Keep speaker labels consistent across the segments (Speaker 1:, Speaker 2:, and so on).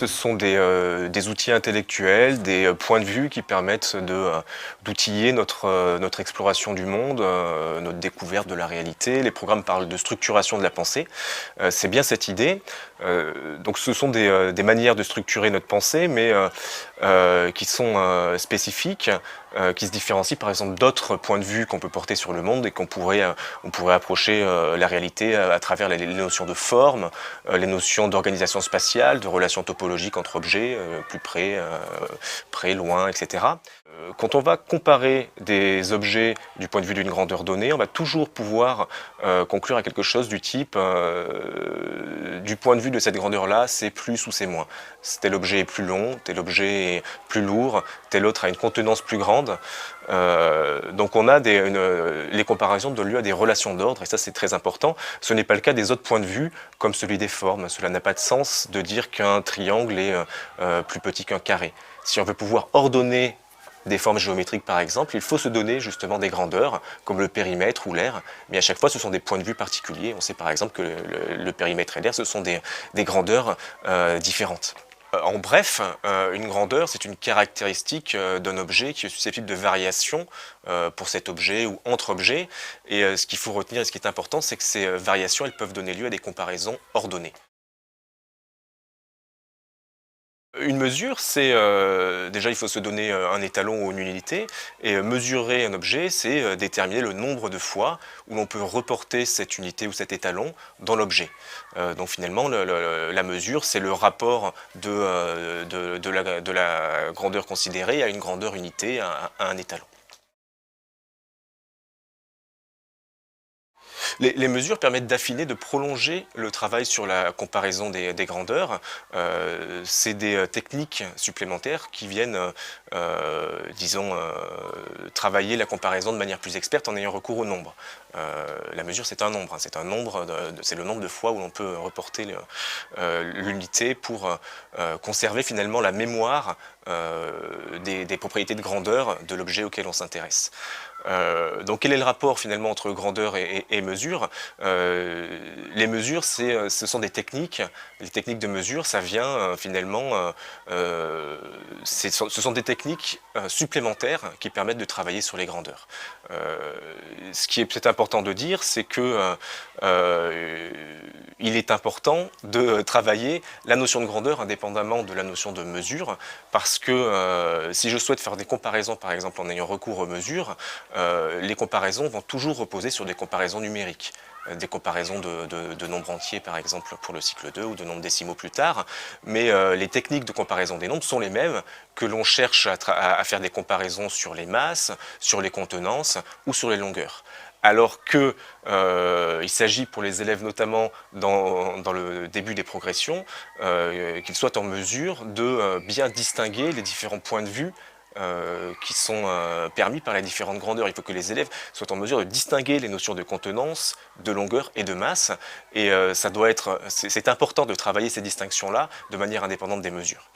Speaker 1: Ce sont des outils intellectuels, des points de vue qui permettent d'outiller notre exploration du monde, notre découverte de la réalité. Les programmes parlent de structuration de la pensée. C'est bien cette idée. Donc ce sont des manières de structurer notre pensée, mais qui sont spécifiques, qui se différencient par exemple d'autres points de vue qu'on peut porter sur le monde et on pourrait approcher la réalité à travers les notions de forme, les notions d'organisation spatiale, de relations topologiques entre objets, plus près, loin, etc. Quand on va comparer des objets du point de vue d'une grandeur donnée, on va toujours pouvoir conclure à quelque chose du type du point de vue de cette grandeur-là, c'est plus ou c'est moins. Tel objet est plus long, tel objet est plus lourd, tel autre a une contenance plus grande. Donc on a les comparaisons donnent lieu à des relations d'ordre, et ça c'est très important. Ce n'est pas le cas des autres points de vue, comme celui des formes. Cela n'a pas de sens de dire qu'un triangle est plus petit qu'un carré. Si on veut pouvoir ordonner des formes géométriques par exemple, il faut se donner justement des grandeurs, comme le périmètre ou l'aire, mais à chaque fois ce sont des points de vue particuliers. On sait par exemple que le périmètre et l'aire, ce sont des grandeurs différentes. En bref, une grandeur, c'est une caractéristique d'un objet qui est susceptible de variation pour cet objet ou entre objets. Et ce qu'il faut retenir et ce qui est important, c'est que ces variations, elles peuvent donner lieu à des comparaisons ordonnées. Une mesure, c'est déjà il faut se donner un étalon ou une unité, et mesurer un objet, c'est déterminer le nombre de fois où l'on peut reporter cette unité ou cet étalon dans l'objet. Donc finalement, la mesure, c'est le rapport de la grandeur considérée à une grandeur unité, à un étalon. Les mesures permettent d'affiner, de prolonger le travail sur la comparaison des grandeurs. C'est des techniques supplémentaires qui viennent, disons, travailler la comparaison de manière plus experte en ayant recours au nombre. La mesure, c'est un nombre, hein, c'est le nombre de fois où l'on peut reporter l'unité pour conserver finalement la mémoire des propriétés de grandeur de l'objet auquel on s'intéresse. Donc quel est le rapport finalement entre grandeur et mesure? Les mesures, ce sont des techniques. Les techniques de mesure, ça vient finalement, ce sont des techniques supplémentaires qui permettent de travailler sur les grandeurs. Ce qui est peut-être important de dire, c'est que il est important de travailler la notion de grandeur indépendamment de la notion de mesure, parce que si je souhaite faire des comparaisons, par exemple en ayant recours aux mesures, les comparaisons vont toujours reposer sur des comparaisons numériques, des comparaisons de nombres entiers par exemple pour le cycle 2 ou de nombres décimaux plus tard, mais les techniques de comparaison des nombres sont les mêmes que l'on cherche à faire des comparaisons sur les masses, sur les contenances ou sur les longueurs. Alors que il s'agit pour les élèves notamment dans le début des progressions, qu'ils soient en mesure de bien distinguer les différents points de vue qui sont permis par les différentes grandeurs. Il faut que les élèves soient en mesure de distinguer les notions de contenance, de longueur et de masse, et c'est important de travailler ces distinctions-là de manière indépendante des mesures.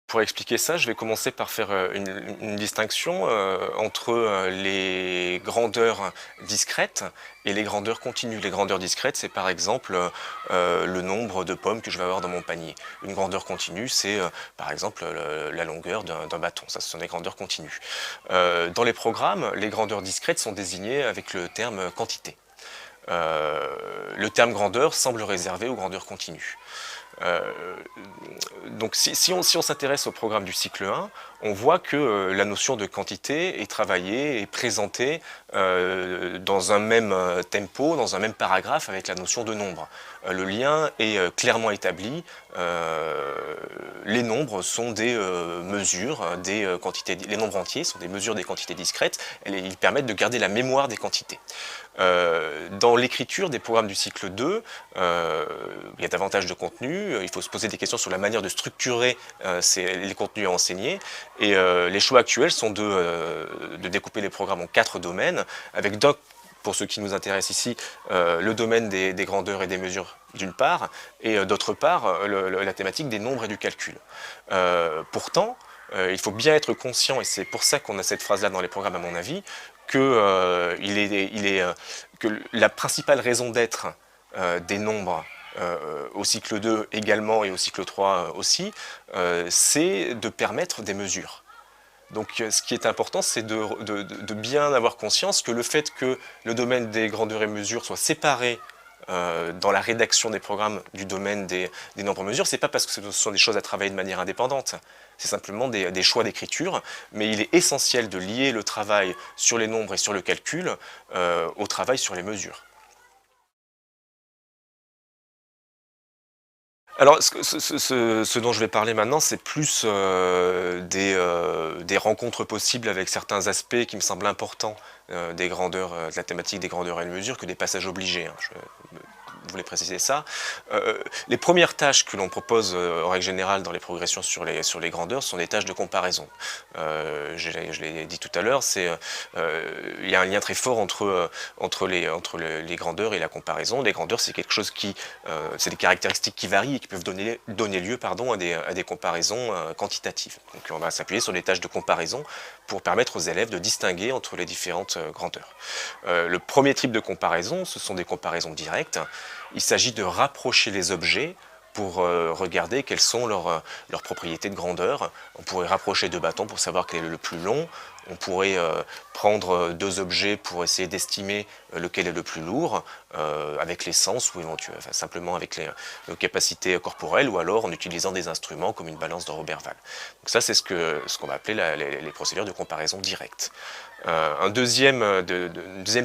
Speaker 1: Pour expliquer ça, je vais commencer par faire une distinction entre les grandeurs discrètes et les grandeurs continues. Les grandeurs discrètes, c'est par exemple le nombre de pommes que je vais avoir dans mon panier. Une grandeur continue, c'est par exemple la longueur d'un bâton. Ça, ce sont des grandeurs continues. Dans les programmes, les grandeurs discrètes sont désignées avec le terme quantité. Le terme grandeur semble réservé aux grandeurs continues. Donc si on s'intéresse au programme du cycle 1, on voit que la notion de quantité est travaillée et présentée dans un même tempo, dans un même paragraphe avec la notion de nombre. Le lien est clairement établi. Les nombres sont des mesures des quantités. Les nombres entiers sont des mesures des quantités discrètes. Ils permettent de garder la mémoire des quantités. Dans l'écriture des programmes du cycle 2, il y a davantage de contenu, il faut se poser des questions sur la manière de structurer les contenus à enseigner, et les choix actuels sont de découper les programmes en 4 domaines, avec pour ce qui nous intéresse ici, le domaine des grandeurs et des mesures d'une part, et d'autre part, la thématique des nombres et du calcul. Pourtant, il faut bien être conscient, et c'est pour ça qu'on a cette phrase-là dans les programmes à mon avis, que la principale raison d'être des nombres au cycle 2 également et au cycle 3 aussi, c'est de permettre des mesures. Donc ce qui est important, c'est de bien avoir conscience que le fait que le domaine des grandeurs et mesures soit séparé dans la rédaction des programmes du domaine des nombres mesures, c'est pas parce que ce sont des choses à travailler de manière indépendante, c'est simplement des choix d'écriture, mais il est essentiel de lier le travail sur les nombres et sur le calcul au travail sur les mesures. Alors, ce dont je vais parler maintenant, c'est plus des rencontres possibles avec certains aspects qui me semblent importants des grandeurs, de la thématique des grandeurs et des mesures, que des passages obligés, hein. Je voulais préciser ça. Les premières tâches que l'on propose en règle générale dans les progressions sur les grandeurs sont des tâches de comparaison. Je l'ai dit tout à l'heure, il y a un lien très fort entre les grandeurs et la comparaison. Les grandeurs, c'est quelque chose c'est des caractéristiques qui varient et qui peuvent donner lieu à des comparaisons quantitatives. Donc on va s'appuyer sur des tâches de comparaison pour permettre aux élèves de distinguer entre les différentes grandeurs. Le premier type de comparaison, ce sont des comparaisons directes. Il s'agit de rapprocher les objets pour regarder quelles sont leurs propriétés de grandeur. On pourrait rapprocher deux bâtons pour savoir quel est le plus long. On pourrait prendre deux objets pour essayer d'estimer lequel est le plus lourd, avec les sens ou simplement avec nos capacités corporelles, ou alors en utilisant des instruments comme une balance de Roberval. Donc ça, c'est ce qu'on va appeler les procédures de comparaison directe. Une deuxième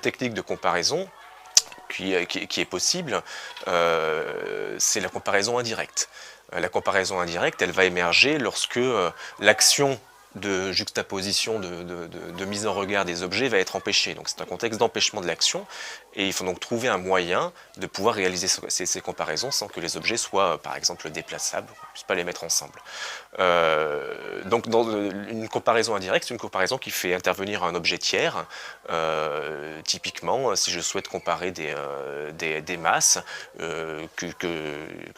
Speaker 1: technique de comparaison qui est possible, c'est la comparaison indirecte. La comparaison indirecte, elle va émerger lorsque l'action de juxtaposition, de mise en regard des objets va être empêchée. Donc c'est un contexte d'empêchement de l'action, et il faut donc trouver un moyen de pouvoir réaliser ces comparaisons sans que les objets soient, par exemple, déplaçables, qu'on ne puisse pas les mettre ensemble. Donc dans une comparaison indirecte, c'est une comparaison qui fait intervenir un objet tiers. Typiquement, si je souhaite comparer des masses que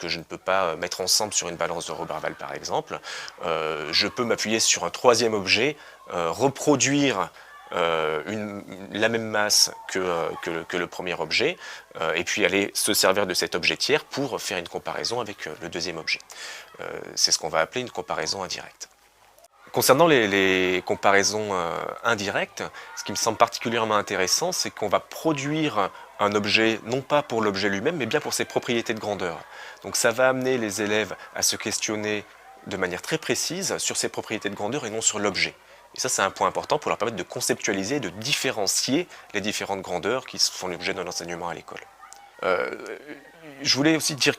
Speaker 1: je ne peux pas mettre ensemble sur une balance de Roberval par exemple, je peux m'appuyer sur un troisième objet, reproduire la même masse que le premier objet, et puis aller se servir de cet objet tiers pour faire une comparaison avec le deuxième objet. C'est ce qu'on va appeler une comparaison indirecte. Concernant les comparaisons indirectes, ce qui me semble particulièrement intéressant, c'est qu'on va produire un objet, non pas pour l'objet lui-même, mais bien pour ses propriétés de grandeur. Donc ça va amener les élèves à se questionner de manière très précise sur ses propriétés de grandeur et non sur l'objet. Et ça, c'est un point important pour leur permettre de conceptualiser, de différencier les différentes grandeurs qui font l'objet d'un enseignement à l'école. Je voulais aussi dire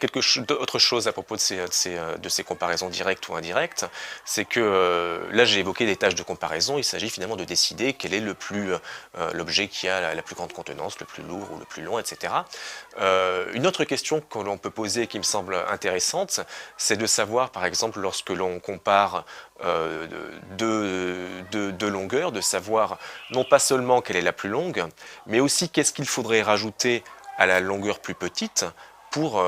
Speaker 1: autre chose à propos de ces comparaisons directes ou indirectes, c'est que là j'ai évoqué des tâches de comparaison, il s'agit finalement de décider quel est l'objet qui a la plus grande contenance, le plus lourd ou le plus long, etc. Une autre question que l'on peut poser et qui me semble intéressante, c'est de savoir par exemple lorsque l'on compare deux longueurs, de savoir non pas seulement quelle est la plus longue, mais aussi qu'est-ce qu'il faudrait rajouter à la longueur plus petite pour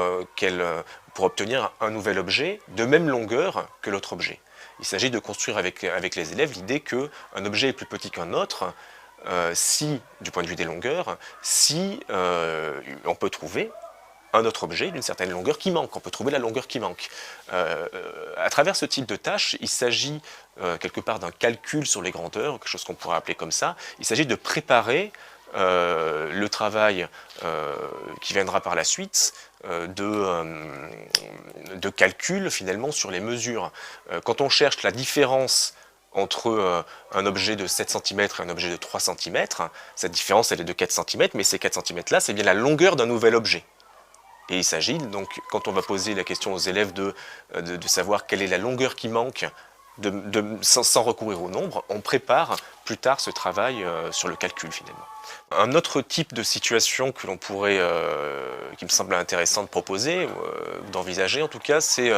Speaker 1: obtenir un nouvel objet de même longueur que l'autre objet. Il s'agit de construire avec les élèves l'idée qu'un objet est plus petit qu'un autre si, du point de vue des longueurs, si on peut trouver un autre objet d'une certaine longueur qui manque, on peut trouver la longueur qui manque. À travers ce type de tâche, il s'agit quelque part d'un calcul sur les grandeurs, quelque chose qu'on pourrait appeler comme ça. Il s'agit de préparer le travail qui viendra par la suite de calcul finalement sur les mesures. Quand on cherche la différence entre un objet de 7 cm et un objet de 3 cm, cette différence elle est de 4 cm, mais ces 4 cm là c'est bien la longueur d'un nouvel objet. Et il s'agit donc, quand on va poser la question aux élèves de savoir quelle est la longueur qui manque, sans recourir au nombre, on prépare plus tard ce travail sur le calcul finalement. Un autre type de situation que l'on pourrait, qui me semble intéressant de proposer, d'envisager en tout cas, c'est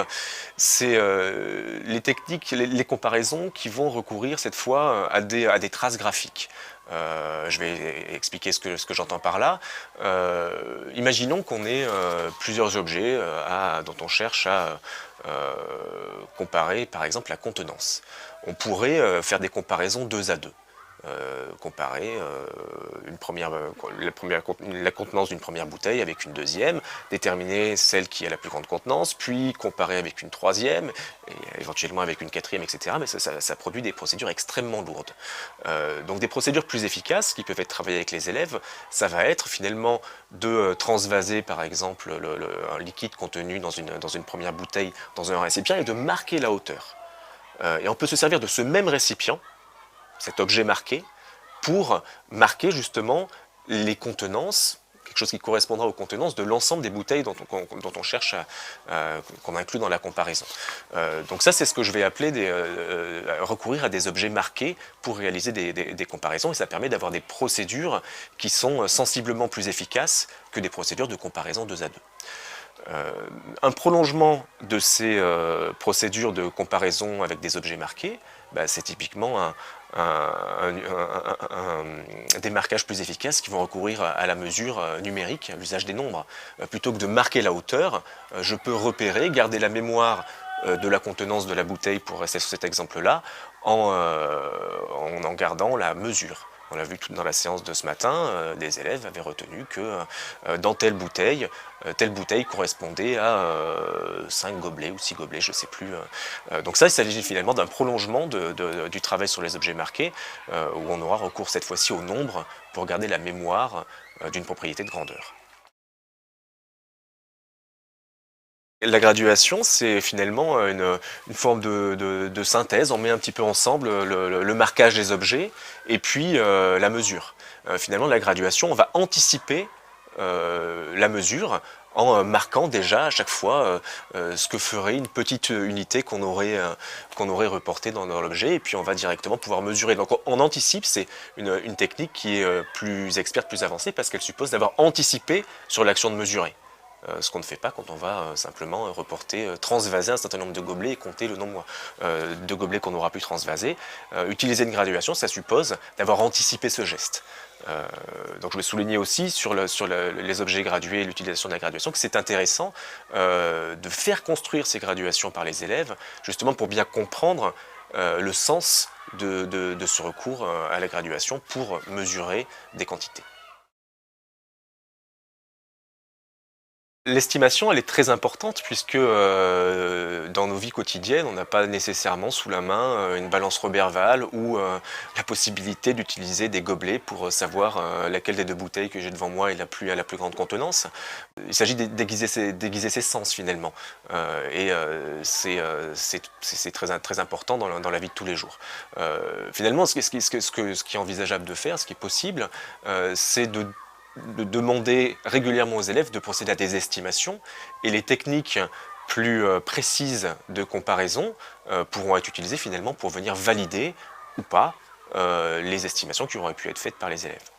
Speaker 1: les techniques, les comparaisons qui vont recourir cette fois à des traces graphiques. Je vais expliquer ce que j'entends par là. Imaginons qu'on ait plusieurs objets dont on cherche à comparer par exemple la contenance. On pourrait faire des comparaisons 2 à 2. Comparer la contenance d'une première bouteille avec une deuxième, déterminer celle qui a la plus grande contenance, puis comparer avec une troisième, et éventuellement avec une quatrième, etc. Mais ça produit des procédures extrêmement lourdes. Donc des procédures plus efficaces qui peuvent être travaillées avec les élèves, ça va être finalement de transvaser par exemple un liquide contenu dans une première bouteille dans un récipient et de marquer la hauteur. Et on peut se servir de ce même récipient, cet objet marqué, pour marquer justement les contenances, quelque chose qui correspondra aux contenances de l'ensemble des bouteilles dont on cherche qu'on inclut dans la comparaison. Donc ça, c'est ce que je vais appeler recourir à des objets marqués pour réaliser des comparaisons, et ça permet d'avoir des procédures qui sont sensiblement plus efficaces que des procédures de comparaison 2 à 2. Un prolongement de ces procédures de comparaison avec des objets marqués, c'est typiquement des marquages plus efficaces qui vont recourir à la mesure numérique, à l'usage des nombres. Plutôt que de marquer la hauteur, je peux repérer, garder la mémoire de la contenance de la bouteille, pour rester sur cet exemple-là, en gardant la mesure. On l'a vu dans la séance de ce matin, des élèves avaient retenu que dans telle bouteille correspondait à 5 gobelets ou 6 gobelets, je ne sais plus. Donc ça, il s'agit finalement d'un prolongement du travail sur les objets marqués, où on aura recours cette fois-ci au nombre pour garder la mémoire d'une propriété de grandeur. La graduation, c'est finalement une forme de synthèse. On met un petit peu ensemble le marquage des objets et puis la mesure. Finalement, la graduation, on va anticiper la mesure en marquant déjà à chaque fois ce que ferait une petite unité qu'on aurait reportée dans l'objet, et puis on va directement pouvoir mesurer. Donc on anticipe, c'est une technique qui est plus experte, plus avancée, parce qu'elle suppose d'avoir anticipé sur l'action de mesurer. Ce qu'on ne fait pas quand on va simplement reporter, transvaser un certain nombre de gobelets et compter le nombre de gobelets qu'on aura pu transvaser. Utiliser une graduation, ça suppose d'avoir anticipé ce geste. Donc je vais souligner aussi sur les objets gradués et l'utilisation de la graduation que c'est intéressant de faire construire ces graduations par les élèves, justement pour bien comprendre le sens de ce recours à la graduation pour mesurer des quantités. L'estimation, elle est très importante, puisque dans nos vies quotidiennes, on n'a pas nécessairement sous la main une balance Roberval ou la possibilité d'utiliser des gobelets pour savoir laquelle des 2 bouteilles que j'ai devant moi est la plus grande contenance. Il s'agit de déguiser ses sens finalement, et c'est très important dans la vie de tous les jours. Finalement, ce qui est envisageable de faire, ce qui est possible, c'est de demander régulièrement aux élèves de procéder à des estimations, et les techniques plus précises de comparaison pourront être utilisées finalement pour venir valider ou pas les estimations qui auraient pu être faites par les élèves.